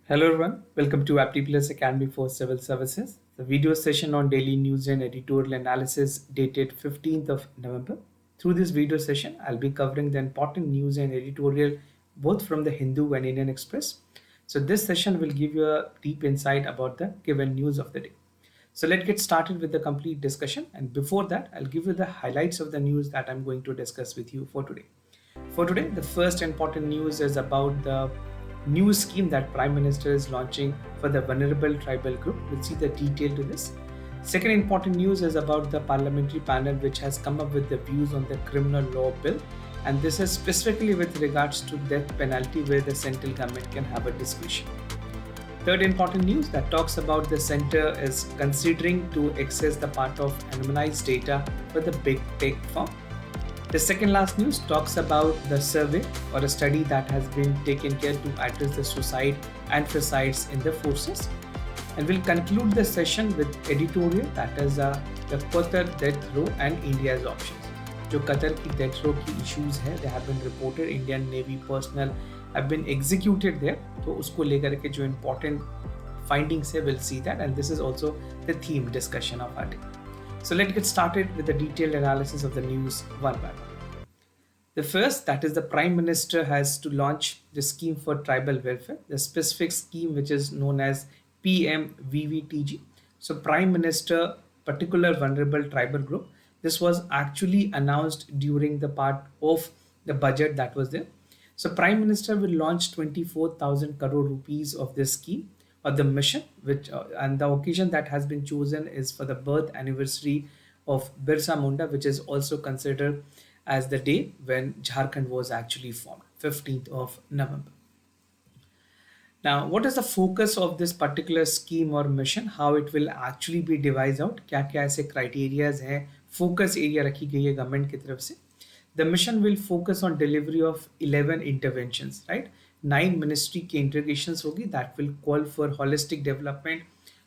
Hello everyone, welcome to Apti Plus Academy for Civil Services, the video session on daily news and editorial analysis dated 15th of November. Through this video session, I'll be covering the important news and editorial both from the Hindu and Indian Express. So this session will give you a deep insight about the given news of the day. So let's get started with the complete discussion, and before that, I'll give you the highlights of the news that I'm going to discuss with you for today. For today, the first important news is about the new scheme that Prime Minister is launching for the vulnerable tribal group. We'll see the detail to this. Second important news is about the parliamentary panel which has come up with the views on the criminal law bill, and this is specifically with regards to death penalty where the central government can have a discretion. Third important news that talks about the center is considering to access the part of anonymized data for the big tech firm. The second last news talks about the survey or a study that has been taken care to address the suicide and suicides in the forces. And we'll conclude the session with editorial, that is the Qatar death row and India's options. जो Qatar की death row की issues है, they have been reported, Indian Navy personnel have been executed there. तो उसको लेकर के जो important findings है, we'll see that, and this is also the theme discussion of our day. So let's get started with the detailed analysis of the news one by one. The first, that is the Prime Minister has to launch the scheme for tribal welfare, the specific scheme which is known as PMVVTG. So Prime Minister, particular vulnerable tribal group, this was actually announced during the part of the budget that was there. So Prime Minister will launch 24,000 crore rupees of this scheme or the mission, which and the occasion that has been chosen is for the birth anniversary of Birsa Munda, which is also considered as the day when Jharkhand was actually formed, 15th of November. Now, what is the focus of this particular scheme or mission? How it will actually be devised out? क्या-क्या ऐसे criterias हैं? Focus area रखी गई है government की तरफ से. The mission will focus on delivery of 11 interventions, right? 9 ministry की integrations होगी that will call for holistic development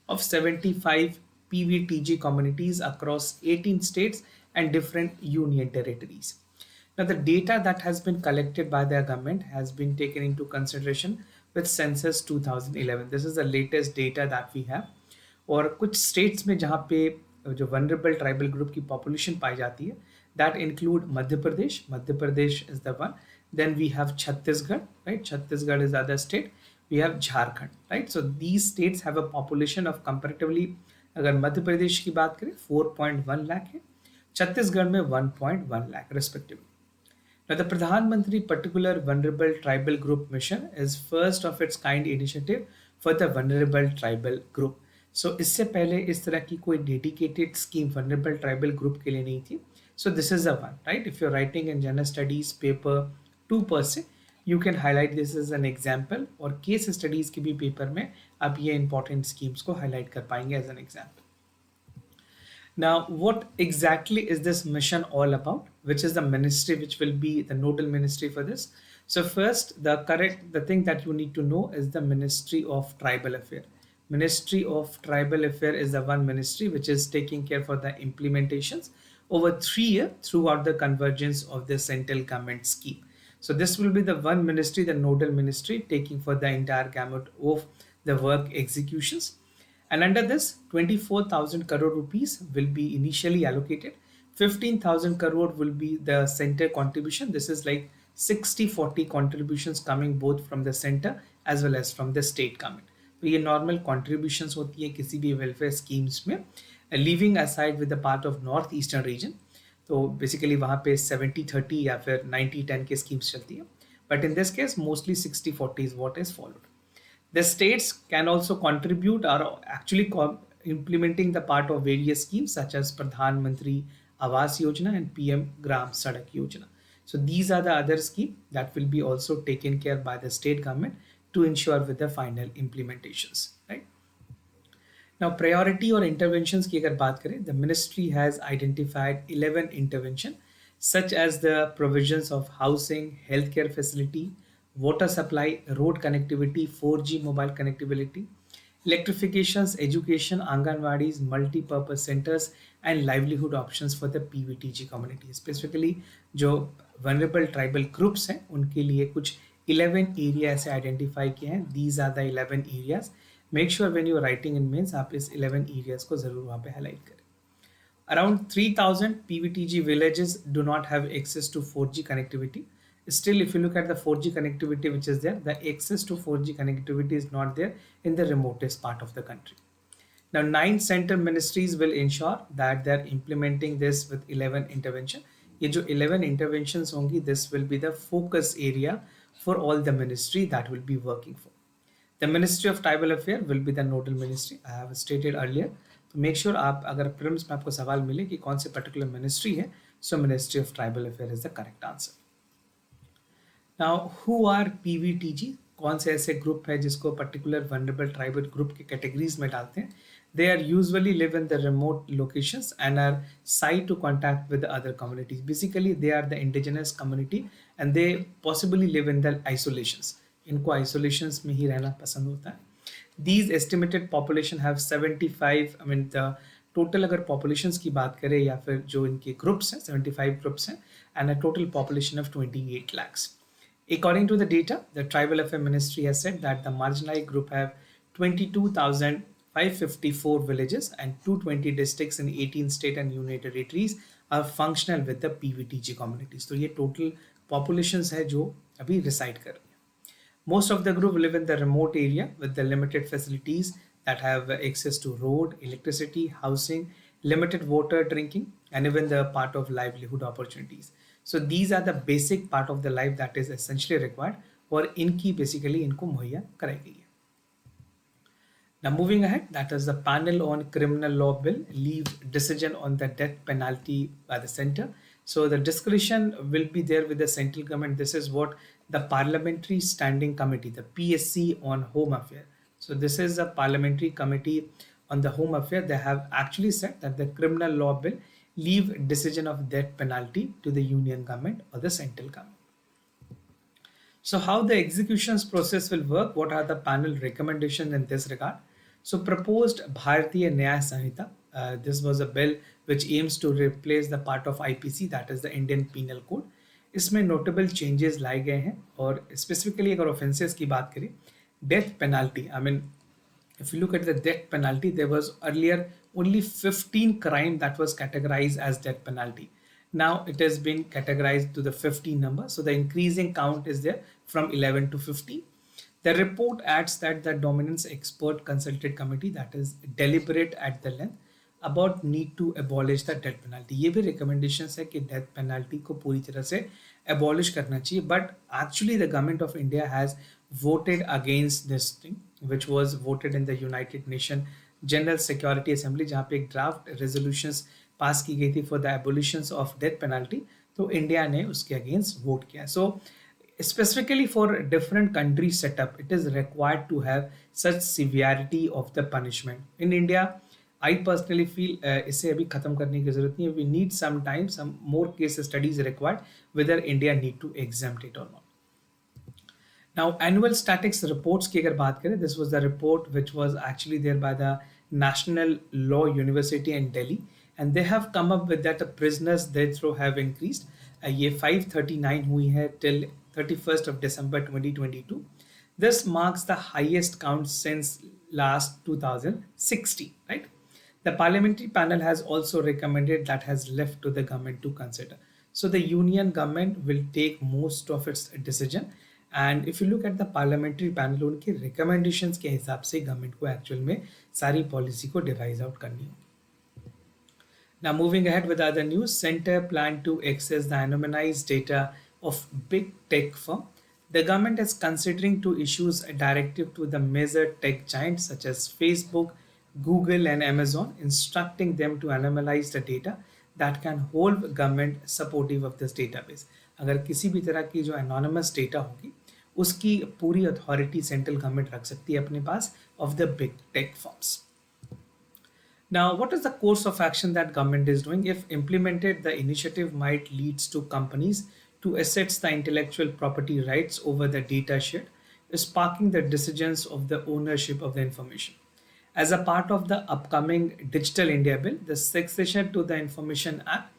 of 75 PVTG communities across 18 states and different union territories. Now, the data that has been collected by the government has been taken into consideration with census 2011. This is the latest data that we have. और कुछ states में जहाँ पे जो vulnerable tribal group की population पाई जाती है, that include Madhya Pradesh is the one. Then we have Chhattisgarh, right? Chhattisgarh is the other state. We have Jharkhand, right? So these states have a population of comparatively, अगर मध्य प्रदेश की बात करें 4.1 लाख है, छत्तीसगढ़ में 1.1 lakh respectively. Now, the Pradhan Mantri Particular Vulnerable Tribal Group Mission is first of its kind initiative for the vulnerable tribal group. So, इससे पहले इस तरह की कोई dedicated scheme vulnerable tribal group के लिए नहीं थी. So, this is the one, right? If you're writing in general studies paper 2 per se, you can highlight this as an example, और case studies के भी paper में आप ये important schemes को highlight कर पाएंगे as an example. Now, what exactly is this mission all about? Which is the ministry which will be the nodal ministry for this? So first, the thing that you need to know is the Ministry of Tribal Affairs. Ministry of Tribal Affairs is the one ministry which is taking care for the implementations over 3 years throughout the convergence of the central government scheme. So this will be the one ministry, the nodal ministry, taking for the entire gamut of the work executions. And under this, 24,000 crore rupees will be initially allocated. 15,000 crore will be the center contribution. This is like 60-40 contributions coming both from the center as well as from the state government. तो ये normal contributions होती है किसी भी welfare schemes में, leaving aside with the part of north eastern region. तो basically वहाँ पे 70-30 या फिर 90-10 के schemes चलती है. But in this case, mostly 60-40 is what is followed. The states can also contribute or actually implementing the part of various schemes such as Pradhan Mantri Awas Yojana and PM Gram Sadak Yojana. So these are the other schemes that will be also taken care by the state government to ensure with the final implementations, right? Now, priority or interventions की अगर बात करें, the ministry has identified 11 intervention such as the provisions of housing, healthcare facility, water supply, road connectivity, 4G mobile connectivity, electrifications, education, Anganwadis, multi-purpose centers, and livelihood options for the PVTG community. Specifically, जो vulnerable tribal groups हैं, उनके लिए कुछ 11 area ऐसे identify किए हैं. These are the 11 areas. Make sure when you are writing in mains आप इस 11 एरियाज को जरूर वहां पे हाईलाइट करें. Around 3,000 PVTG villages do not have access to 4G connectivity. Still, if you look at the 4G connectivity which is there, the access to 4G connectivity is not there in the remotest part of the country. Now, 9 center ministries will ensure that they are implementing this with 11 intervention. ये जो 11 interventions होंगी, this will be the focus area for all the ministry that will be working for. The Ministry of Tribal Affairs will be the nodal ministry. I have stated earlier. तो make sure आप अगर Prim's में आपको सवाल मिले कि कौन से पर्टिकुलर मिनिस्ट्री है, so ministry of tribal affair is the correct answer. Now who are PVTG, कौन से ऐसे ग्रुप है जिसको पर्टिकुलर वनरेबल ट्राइबल ग्रुप के कैटेगरीज में डालते हैं. They are usually live in the remote locations and are side to contact with other communities. Basically they are the indigenous community and they possibly live in the isolations. इनको isolations में ही रहना पसंद होता है. These estimated population have 75, I mean the total अगर populations की बात करें या फिर जो इनके groups हैं 75 groups हैं and a total population of 28 lakhs. According to the data, the Tribal Affairs Ministry has said that the marginalized group have 22,554 villages and 220 districts in 18 state and union territories are functional with the PVTG communities. तो ये total populations है जो अभी reside कर रही है. Most of the group live in the remote area with the limited facilities that have access to road, electricity, housing, limited water drinking, and even the part of livelihood opportunities. So these are the basic part of the life that is essentially required और इनकी basically इनको मुहैया कराई गई है. Now moving ahead, that is the panel on criminal law bill leave decision on the death penalty by the center. So the discussion will be there with the central government. This is what the Parliamentary Standing Committee, the PSC on Home Affairs. So this is a parliamentary committee on the Home Affairs. They have actually said that the criminal law bill leave decision of death penalty to the union government or the central government. So how the executions process will work, what are the panel recommendations in this regard? So proposed Bharatiya Nyaya Sanhita, this was a bill which aims to replace the part of IPC, that is the Indian Penal Code. इसमें notable changes लाए गए हैं और specifically अगर offenses की बात करें, death penalty, I mean if you look at the death penalty, there was earlier only 15 crime that was categorized as death penalty. Now it has been categorized to the 15 number. So the increasing count is there from 11 to 15. The report adds that the dominance expert consulted committee that is deliberate at the length about need to abolish the death penalty. ये भी recommendations है कि death penalty को पूरी तरह से abolish करना चाहिए. But actually the government of India has voted against this thing, which was voted in the United Nations General Security Assembly, जहाँ पे एक draft resolutions पास की गई थी for the abolitions of death penalty. तो इंडिया ने उसके अगेंस्ट वोट किया. So specifically for different country setup, it is required to have such severity of the punishment. In India, I personally feel इसे अभी खत्म करने की जरूरत नहीं है. We need some time, some more case studies required whether India need to exempt it or not. Now annual statistics reports की अगर बात करें, this was the report which was actually there by the National Law University in Delhi, and they have come up with that the prisoners death row have increased. ये 539 हुई है till 31st of December 2022. This marks the highest count since last 2016, right? The parliamentary panel has also recommended that has left to the government to consider. So the union government will take most of its decision, and if you look at the parliamentary panel, उनके recommendations के हिसाब से government को actual में सारी policy को devise out करनी होगी. Now moving ahead with other news, Center plan to access the anonymized data of big tech firm. The government is considering to issue a directive to the major tech giants such as Facebook, Google and Amazon, instructing them to anonymize the data that can hold government supportive of this database. अगर किसी भी तरह की जो anonymous data होगी, उसकी पूरी authority central government रख सकती है अपने पास of the big tech firms. Now, what is the course of action that government is doing? If implemented, the initiative might lead to companies to assert the intellectual property rights over the data shared, sparking the decisions of the ownership of the information. As a part of the upcoming Digital India Bill, the succession to the Information Act,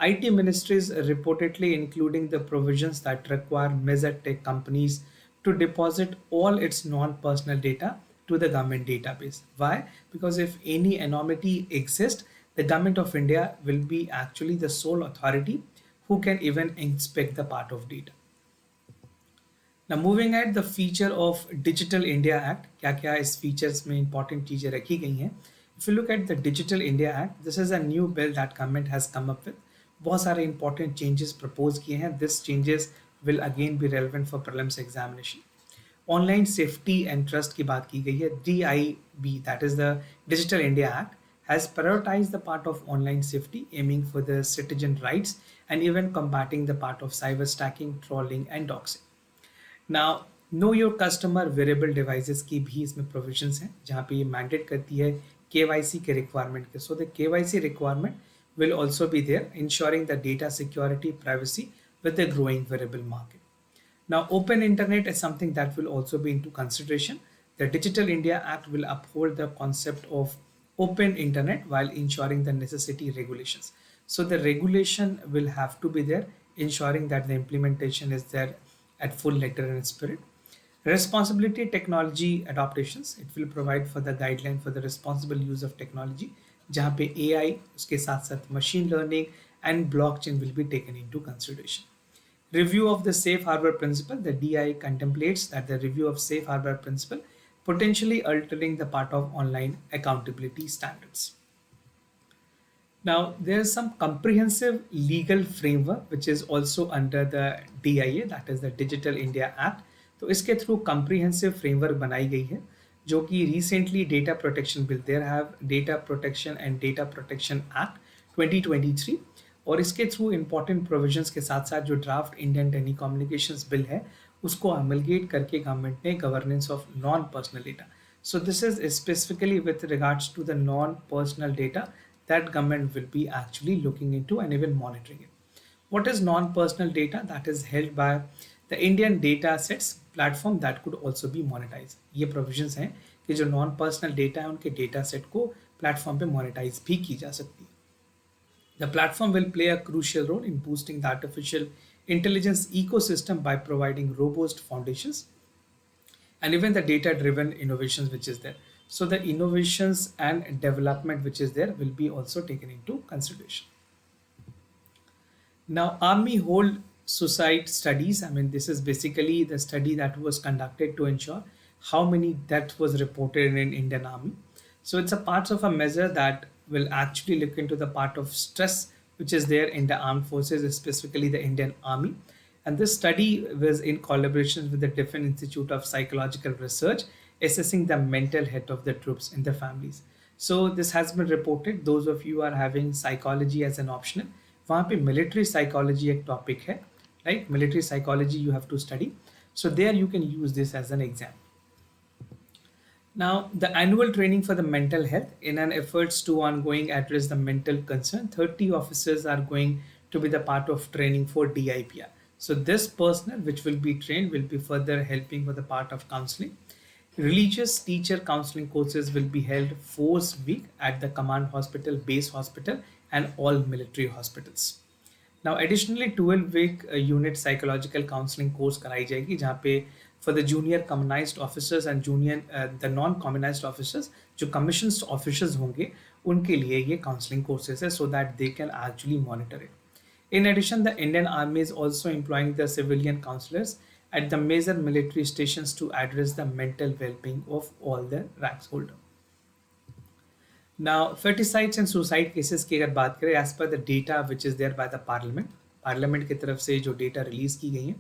IT ministries reportedly including the provisions that require major tech companies to deposit all its non-personal data to the government database. Why? Because if any anomaly exists, the government of India will be actually the sole authority who can even inspect the part of data. Now moving at the feature of Digital India Act, क्या क्या इस features में important चीजें रखी गई हैं. If you look at the Digital India Act, this is a new bill that government has come up with. बहुत सारे important changes propose किए हैं. These changes will again be relevant for prelims examination. Online safety and trust की बात की गई है. DIB, that is the Digital India Act, has prioritized the part of online safety, aiming for the citizen rights and even combating the part of cyber stacking, trolling and doxing. Now, know your customer wearable devices की भी इसमें provisions हैं जहाँ पे ये mandate करती है KYC के रिक्वायरमेंट के. So the KYC requirement will also be there, ensuring the data security, privacy with the growing wearable market. Now, open internet is something that will also be into consideration. The Digital India Act will uphold the concept of open internet while ensuring the necessity regulations. So the regulation will have to be there, ensuring that the implementation is there at full letter and spirit. Responsibility technology adaptations, it will provide for the guideline for the responsible use of technology, जहाँ पे AI उसके साथ साथ machine learning and blockchain will be taken into consideration. Review of the safe harbor principle, the DI contemplates that the review of safe harbor principle potentially altering the part of online accountability standards. Now, there's some comprehensive legal framework which is also under the DIA, that is the Digital India Act. तो इसके through comprehensive framework बनाई गई है जो कि recently data protection bill, there have data protection and data protection act 2023, और इसके through important provisions के साथ साथ जो draft Indian telecommunications bill है उसको amalgate करके गवर्नमेंट ने governance of non-personal data. So this is specifically with regards to the non-personal data that government will be actually looking into and even monitoring it. What is non-personal data? That is held by the Indian data sets platform that could also be monetized. ये provisions हैं कि जो non-personal data है उनके data set को platform पे monetize भी की जा सकती है. The platform will play a crucial role in boosting the artificial intelligence ecosystem by providing robust foundations and even the data-driven innovations which is there. So the innovations and development which is there will be also taken into consideration. Now, Army hold suicide studies. I mean, this is basically the study that was conducted to ensure how many deaths was reported in Indian Army. So it's a part of a measure that will actually look into the part of stress which is there in the armed forces, specifically the Indian Army. And this study was in collaboration with the Defense Institute of Psychological Research, assessing the mental health of the troops and their families. So this has been reported. Those of you are having psychology as an optional, वहाँ पे military psychology एक topic है, right? Military psychology you have to study. So there you can use this as an exam. Now, the annual training for the mental health in an efforts to ongoing address the mental concern, 30 officers are going to be the part of training for DIPR. So this personnel which will be trained will be further helping for the part of counseling. Religious teacher counseling courses will be held 4 weeks at the command hospital, base hospital and all military hospitals. Now additionally 12-week unit psychological counseling course कराई जाएगी जहाँ पे for the junior communized officers and junior the non-communized officers जो commissioned officers होंगे उनके लिए ये counseling courses है so that they can actually monitor it. In addition, the Indian Army is also employing the civilian counselors at the major military stations to address the mental well-being of all the ranks holder. Now, ferticides and suicide cases की अगर बात करें, as per the data which is there by the parliament की तरफ से जो data release की गई है,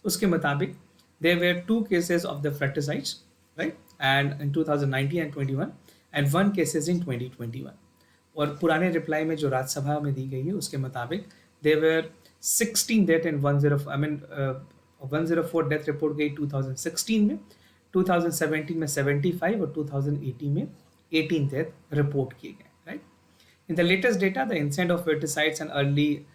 उसके मुताबिक there were 2 cases of the ferticides, right? And in 2019 and 21, and 1 cases in 2021. और पुराने रिप्लाई में जो राज्यसभा में दी गई है उसके मुताबिक there were 16 death in 104 death report गई 2016 में, 2017 में 75 और 2018 में 18 डेथ रिपोर्ट किए गए, right. In the latest data, the incident of pesticides and early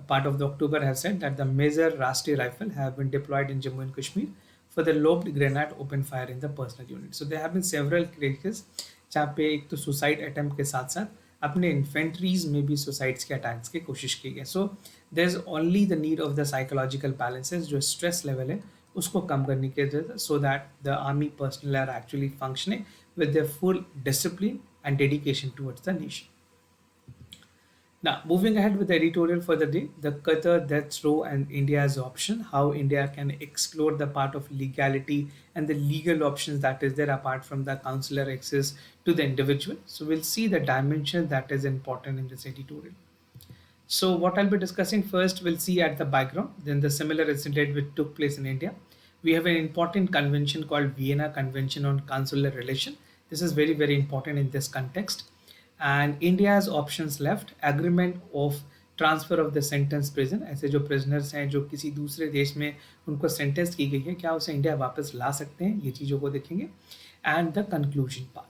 part of the October have said that the major Rashtriya Rifle have been deployed in Jammu and Kashmir for the lobbed grenade open fire in the personal unit. So there have been several cases जहाँ पे एक तो suicide attempt के साथ साथ अपने इन्फेंट्रीज में भी सुसाइड्स के अटैक्स की कोशिश की गई. So there is only the need of the psychological balances, जो स्ट्रेस लेवल है उसको कम करने की जरूरत है, so that the army personnel are actually functioning with their full discipline and dedication towards the nation. Now, moving ahead with the editorial for the day, the Qatar death row and India's option, how India can explore the part of legality and the legal options that is there apart from the consular access to the individual. So we'll see the dimension that is important in this editorial. So what I'll be discussing first, we'll see at the background, then the similar incident which took place in India. We have an important convention called Vienna Convention on Consular Relation. This is very, very important in this context. And India's options left, agreement of transfer of the sentence prison, ऐसे जो prisoners हैं जो किसी दूसरे देश में उनको sentence की गई है, क्या उसे इंडिया वापस ला सकते हैं, ये चीज़ों को देखेंगे. And the conclusion part.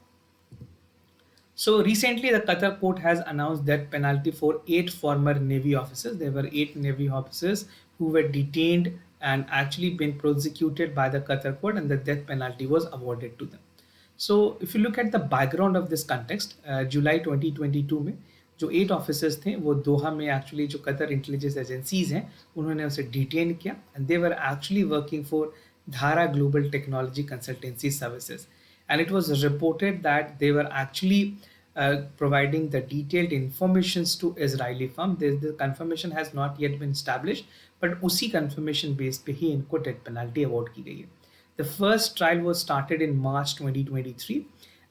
So recently, the Qatar court has announced death penalty for 8 former Navy officers. There were 8 Navy officers who were detained and actually been prosecuted by the Qatar court, and the death penalty was awarded to them. So if you look at the background of this context, July 2022 में जो 8 officers थे वो दोहा में actually जो Qatar intelligence agencies हैं उन्होंने उसे detain किया, and they were actually working for Dhara global technology consultancy services. And it was reported that they were actually providing the detailed informations to Israeli firm. The confirmation has not yet been established, but उसी confirmation base पे ही इनको death penalty award की गई है. The first trial was started in March 2023,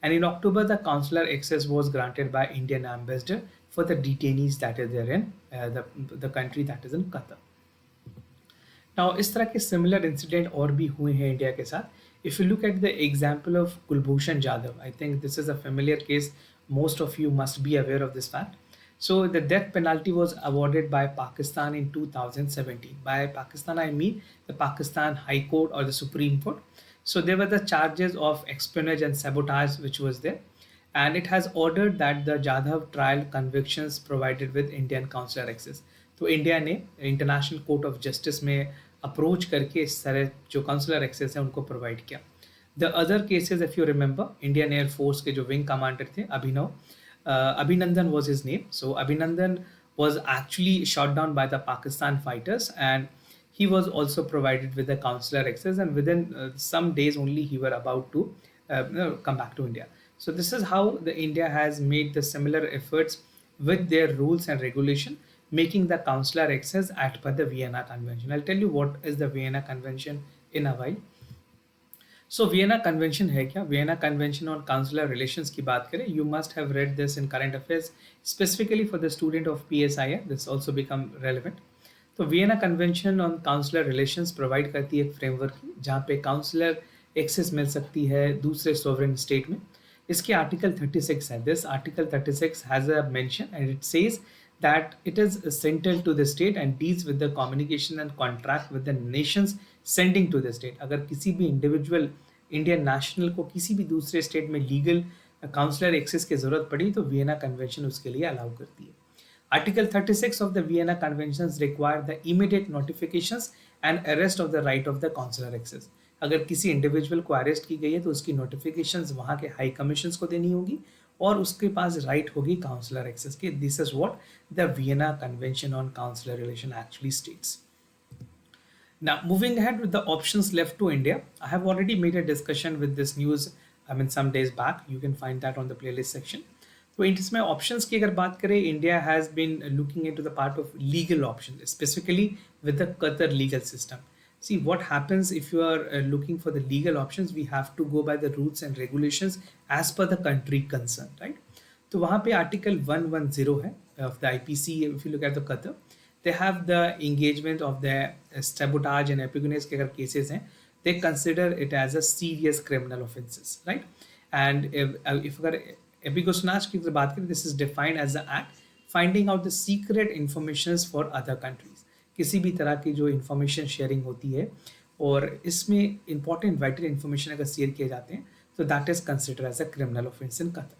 and in October the consular access was granted by Indian ambassador for the detainees that is there in the country that is in Qatar. Now, इस तरह के similar incident और भी हुए हैं India के साथ. If you look at the example of Kulbhushan Jadhav, I think this is a familiar case, most of you must be aware of this fact. So the death penalty was awarded by Pakistan in 2017. By Pakistan I mean the Pakistan High Court or the Supreme Court. So there were the charges of espionage and sabotage which was there, and it has ordered that the Jadhav trial convictions provided with Indian consular access. तो India ने international court of justice में approach करके इस तरह जो consular access है उनको provide किया. The other cases, if you remember, Indian air force के जो विंग कमांडर थे अभिनंदन was his name. So Abhinandan was actually shot down by the Pakistan fighters, and he was also provided with the consular access, and within some days only he were about to come back to India. So this is how the India has made the similar efforts with their rules and regulation, making the consular access as per the Vienna Convention. I'll tell you what is the Vienna Convention in a while. So Vienna convention है क्या? Vienna convention on consular relations की बात करें, you must have read this in current affairs specifically for the student of PSI, this also become relevant. तो Vienna convention on consular relations provide करती है एक framework जहाँ पे काउंसुलर एक्सेस मिल सकती है दूसरे सोवरेन स्टेट में. इसके आर्टिकल 36 है. This article 36 has a mention and it says that it is central to the state and deals with the communication and contract with the nations sending to the state. अगर किसी भी individual Indian national को किसी भी दूसरे state में legal counsellor access की जरूरत पड़ी तो वियना कन्वेंशन उसके लिए अलाउ करती है. Article 36 of the Vienna Conventions require the immediate notifications and arrest of the right of the consular access. अगर किसी इंडिविजुअल को अरेस्ट की गई है तो उसकी नोटिफिकेशंस वहाँ के हाई कमीशंस को देनी होगी और उसके पास राइट होगी काउंसलर एक्सेस की. This is what the Vienna convention on consular relation actually states. Now, moving ahead with the options left to India, I have already made a discussion with this news, some days back. You can find that on the playlist section. तो इसमें options की अगर बात करें, India has been looking into the part of legal option, specifically with the Qatar legal system. See what happens if you are looking for the legal options. We have to go by the rules and regulations as per the country concerned, right? तो वहाँ पे article 110 है of the IPC. If you look at the Qatar, they have the engagement of the sabotage and espionage के अगर cases हैं, they consider it as a serious criminal offenses, right? And if अगर espionage की बात करें, this is defined as the act finding out the secret informations for other countries. किसी भी तरह की जो इन्फॉर्मेशन शेयरिंग होती है और इसमें इंपॉर्टेंट वाइटल इन्फॉर्मेशन अगर शेयर किए जाते हैं तो that is considered as a criminal offence in Qatar.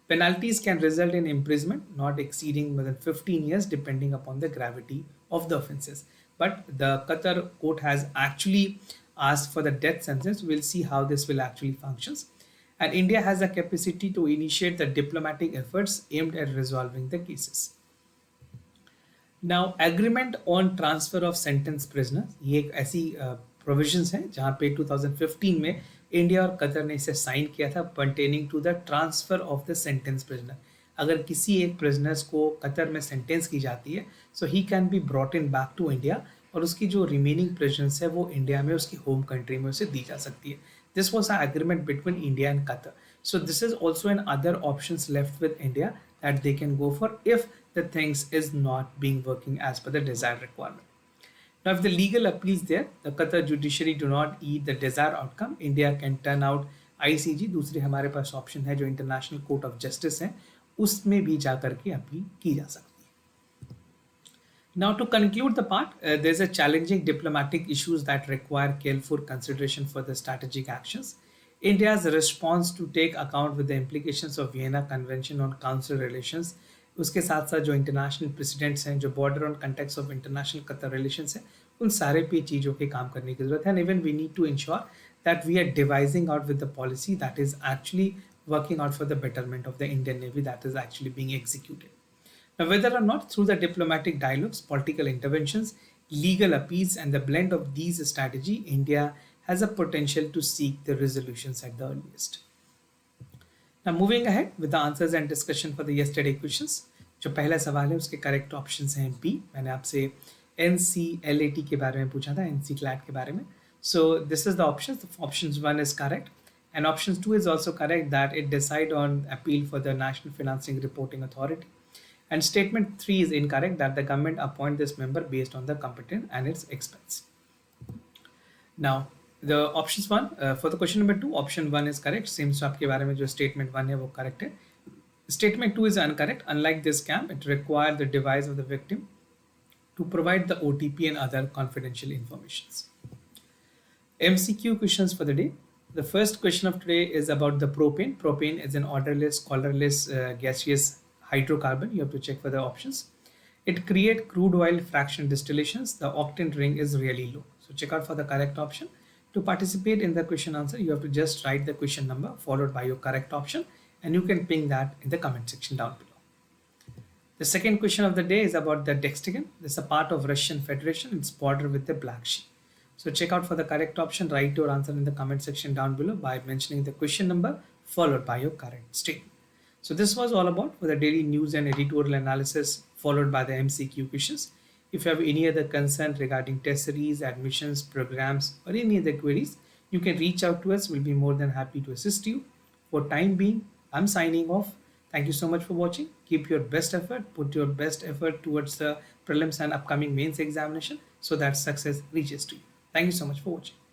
Penalties can result in imprisonment not exceeding more than 15 years depending upon the gravity of the offenses. But the Qatar court has actually asked for the death sentence. We'll see how this will actually functions. And India has the capacity to initiate the diplomatic efforts aimed at resolving the cases. Now, agreement on transfer of sentence prisoners, ये एक ऐसी provisions हैं जहां पे 2015 में India और Qatar ने इसे साइन किया था pertaining to the transfer of the sentence prisoner. अगर किसी एक प्रिजनर्स को कतर में सेंटेंस की जाती है so he can be brought in back to India और उसकी जो रिमेनिंग प्रिजनर्स है वो इंडिया में उसकी होम कंट्री में उसे दी जा सकती है। This was a agreement between India and Qatar. So this is also an other options left with India that they can go for if the things is not being working as per the desired requirement. Now, if the legal appeals there, the Qatar judiciary do not eat the desired outcome, India can turn out ICJ। दूसरी हमारे पास option है जो international court of justice है, उसमें भी जाकर के appeal की जा सकती है। Now, to conclude the part, there's a challenging diplomatic issues that require careful consideration for the strategic actions. India's response to take account with the implications of Vienna Convention on Council Relations, उसके साथ साथ जो international presidents हैं जो border on context of international Qatar relations हैं उन सारे पे चीज़ों के काम करने की जरूरत है। And even we need to ensure that we are devising out with the policy that is actually working out for the betterment of the Indian navy that is actually being executed. Now, whether or not through the diplomatic dialogues, political interventions, legal appeals, and the blend of these strategy, India has a potential to seek the resolutions at the earliest. Now, moving ahead with the answers and discussion for the yesterday questions. जो पहला सवाल है उसके correct options हैं B. मैंने आपसे NCLAT के बारे में पूछा था, NCLAT के बारे में। So this is the options. Options 1 is correct, and options 2 is also correct that it decide on appeal for the National Financing Reporting Authority. And statement 3 is incorrect that the government appoint this member based on the competence and its expense. Now, the options 1 for the question number 2, option 1 is correct. Seems तो आपके बारे में जो statement 1 है वो correct है. Statement 2 is incorrect. Unlike this scam, it required the device of the victim to provide the OTP and other confidential informations. MCQ questions for the day. The first question of today is about the propane. Propane is an odorless, colorless, gaseous hydrocarbon. You have to check for the options. It creates crude oil fraction distillations. The octane ring is really low. So check out for the correct option. To participate in the question answer, you have to just write the question number followed by your correct option, and you can ping that in the comment section down below. The second question of the day is about the Dextagon. This is a part of Russian Federation. It's bordered with the Black Sea. So check out for the correct option. Write your answer in the comment section down below by mentioning the question number followed by your correct statement. So this was all about for the daily news and editorial analysis followed by the MCQ questions. If you have any other concern regarding test series, admissions, programs, or any other queries, you can reach out to us. We'll be more than happy to assist you. For time being, I'm signing off. Thank you so much for watching. Keep your best effort. Put your best effort towards the prelims and upcoming mains examination so that success reaches to you. Thank you so much for watching.